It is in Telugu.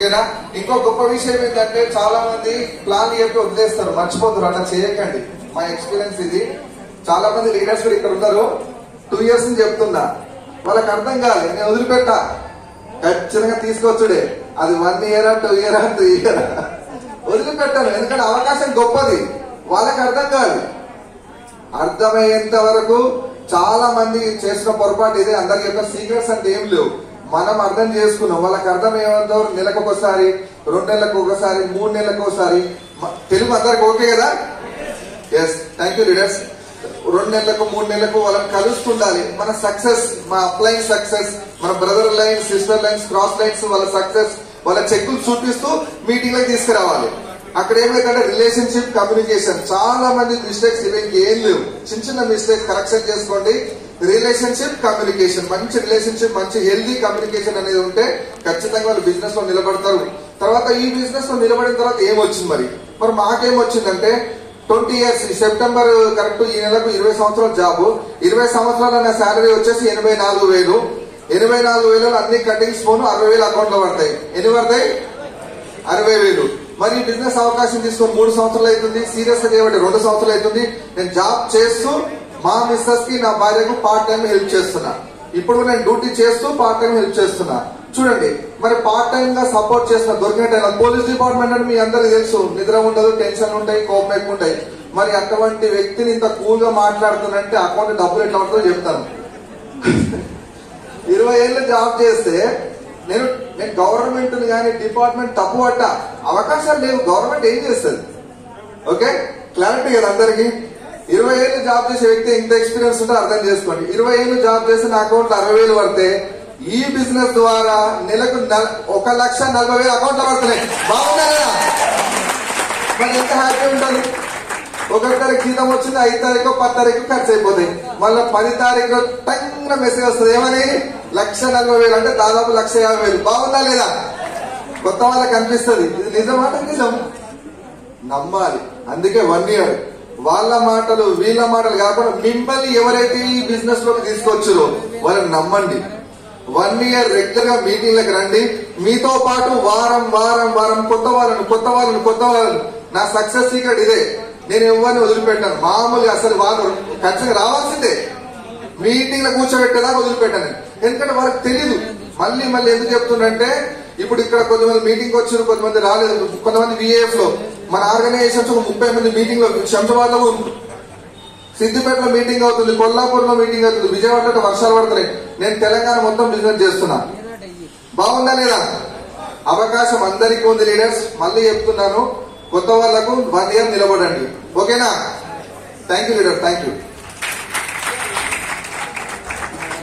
ఓకేనా? ఇంకో గొప్ప విషయం ఏంటంటే చాలా మంది ప్లాన్ చెప్పి వదిలేస్తారు, మర్చిపోతారు. అట్లా చేయకండి. మా ఎక్స్పీరియన్స్ ఇది. చాలా మంది లీడర్స్ కూడా ఇక్కడ ఉన్నారు. 2 years అని చెప్తున్నా, వాళ్ళకి అర్థం కాదు. నేను వదిలిపెట్టా, ఖచ్చితంగా తీసుకొచ్చుడే. అది 1 year 2 year 3 year వదిలిపెట్టాను. ఎందుకంటే అవకాశం గొప్పది, వాళ్ళకి అర్థం కాదు. అర్థమయ్యేంత వరకు చాలా మంది చేసిన పొరపాటు ఇదే. అందరికి యొక్క సీక్రెట్స్ అంటే ఏం లేవు, మనం అర్థం చేసుకున్నాం. వాళ్ళకి అర్థం ఏమంటారు, నెలకు ఒకసారి, 2 నెలలకు ఒకసారి, 3 నెలలకు ఒకసారి. తెలుగు అందరికి ఓకే కదా? Yes, thank you leaders. 2 నెలలకు 3 నెలలకు వాళ్ళని కలుస్తుండాలి. మన సక్సెస్, మా అప్లైన్ సక్సెస్, మన brother lines, sister lines, cross lines వాళ్ళ సక్సెస్, వాళ్ళ చెక్కులు చూపిస్తూ మీటింగ్ లకు తీసుకురావాలి. అక్కడ ఏమైందంటే రిలేషన్షిప్, కమ్యూనికేషన్. చాలా మంది మిస్టేక్స్ ఇవి, ఇంకేం లేవు. చిన్న చిన్న మిస్టేక్స్ కరెక్షన్ చేసుకోండి. రిలేషన్షిప్, కమ్యూనికేషన్, మంచి రిలేషన్షిప్, మంచి హెల్దీ కమ్యూనికేషన్ అనేది ఉంటే ఖచ్చితంగా వాళ్ళు బిజినెస్ లో నిలబడతారు. తర్వాత ఈ బిజినెస్ లో నిలబడిన తర్వాత ఏమొచ్చింది మరి మాకేమొచ్చిందంటే 20 years సెప్టెంబర్ కరెక్ట్ ఈ నెలకు 20 సంవత్సరాల జాబ్. 20 సంవత్సరాల నా శాలరీ వచ్చేసి 84,000. 84,000 అన్ని కటింగ్స్ పోను 60,000 అకౌంట్ లో పడతాయి. ఎన్ని పడతాయి? 60,000. మరి బిజినెస్ అవకాశం తీసుకొని 3 సంవత్సరాలు అవుతుంది. సీరియస్ గా చేయబట్టి 2 సంవత్సరాలు అవుతుంది. నేను జాబ్ చేస్తూ మా మిస్సెస్ కి, నా భార్యకు పార్ట్ టైం హెల్ప్ చేస్తున్నా. ఇప్పుడు నేను డ్యూటీ చేస్తూ పార్ట్ టైం హెల్ప్ చేస్తున్నా. చూడండి, మరి పార్ట్ టైం గా సపోర్ట్ చేస్తున్నా. దొరికిన టైం పోలీస్ డిపార్ట్మెంట్ అని మీ అందరికి తెలుసు, నిద్ర ఉండదు, టెన్షన్ ఉంటాయి, కోపం ఎక్కువ ఉంటాయి. మరి అటువంటి వ్యక్తిని ఇంత కూల్ గా మాట్లాడుతున్నంటే అకౌంట్ డబ్బులు ఎట్లా ఉంటుందో చెప్తాను. 20 ఏళ్ళు జాబ్ చేస్తే నేను గవర్నమెంట్ కానీ డిపార్ట్మెంట్ తప్పు పట్టా, అవకాశాలు లేవు. గవర్నమెంట్ ఏం చేస్తుంది? ఓకే, క్లారిటీ కదా అందరికి. 20 ఏళ్ళు జాబ్ చేసే వ్యక్తి ఇంత ఎక్స్పీరియన్స్ ఉంటే అర్థం చేసుకోండి. 20 ఏళ్ళు జాబ్ చేసి నా అకౌంట్ లో 60,000 పడితే ఈ బిజినెస్ ద్వారా నెలకు 1,40,000 అకౌంట్ లో పడుతున్నాయి. బాగుందా? మరి ఎంత హ్యాపీ ఉంటుంది. 1వ తారీఖు జీతం వచ్చింది, 5వ తారీఖు 10వ తారీఖు ఖర్చు అయిపోతాయి. మళ్ళీ 10వ తారీఖు టంగ్ మెసేజ్ వస్తుంది, ఏమని? 1,40,000 అంటే దాదాపు 1,50,000. బాగుందా లేదా? కొత్త వాళ్ళకి అనిపిస్తుంది ఇది నిజమాట, నిజం నమ్మాలి. అందుకే 1 year వాళ్ళ మాటలు వీళ్ళ మాటలు కాకుండా మిమ్మల్ని ఎవరైతే ఈ బిజినెస్ లోకి తీసుకొచ్చారో వాళ్ళని నమ్మండి. 1 year రెగ్యులర్ గా మీటింగ్లకు రండి. మీతో పాటు వారం వారం వారం కొత్త వాళ్ళను. నా సక్సెస్ సీక్రెట్ ఇదే. నేను ఎవరిని వదిలిపెట్టాను. మామూలుగా అసలు వాళ్ళు ఖచ్చితంగా రావాల్సిందే. మీటింగ్ లో కూర్చోబెట్టేదాకా వదిలిపెట్టాను. ఎందుకంటే వాళ్ళకి తెలియదు. మళ్ళీ ఎందుకు చెప్తుందంటే, ఇప్పుడు ఇక్కడ కొంతమంది మీటింగ్ వచ్చారు, కొంతమంది రాలేదు. కొంతమంది విఏఎఫ్ లో మన ఆర్గనైజేషన్స్ ఒక 30 మంది మీటింగ్ లో, శంషాబాద్ లో, సిద్దిపేటలో మీటింగ్ అవుతుంది, కొల్లాపూర్ లో మీటింగ్ అవుతుంది, విజయవాడలో వర్షాలు పడుతున్నాయి. నేను తెలంగాణ మొత్తం బిజినెస్ చేస్తున్నా. బాగుందా లేదా? అవకాశం అందరికీ ఉంది లీడర్స్. మళ్ళీ చెప్తున్నాను, కొత్త వాళ్లకు 1 year నిలబడండి. ఓకేనా? Thank you leader, thank you.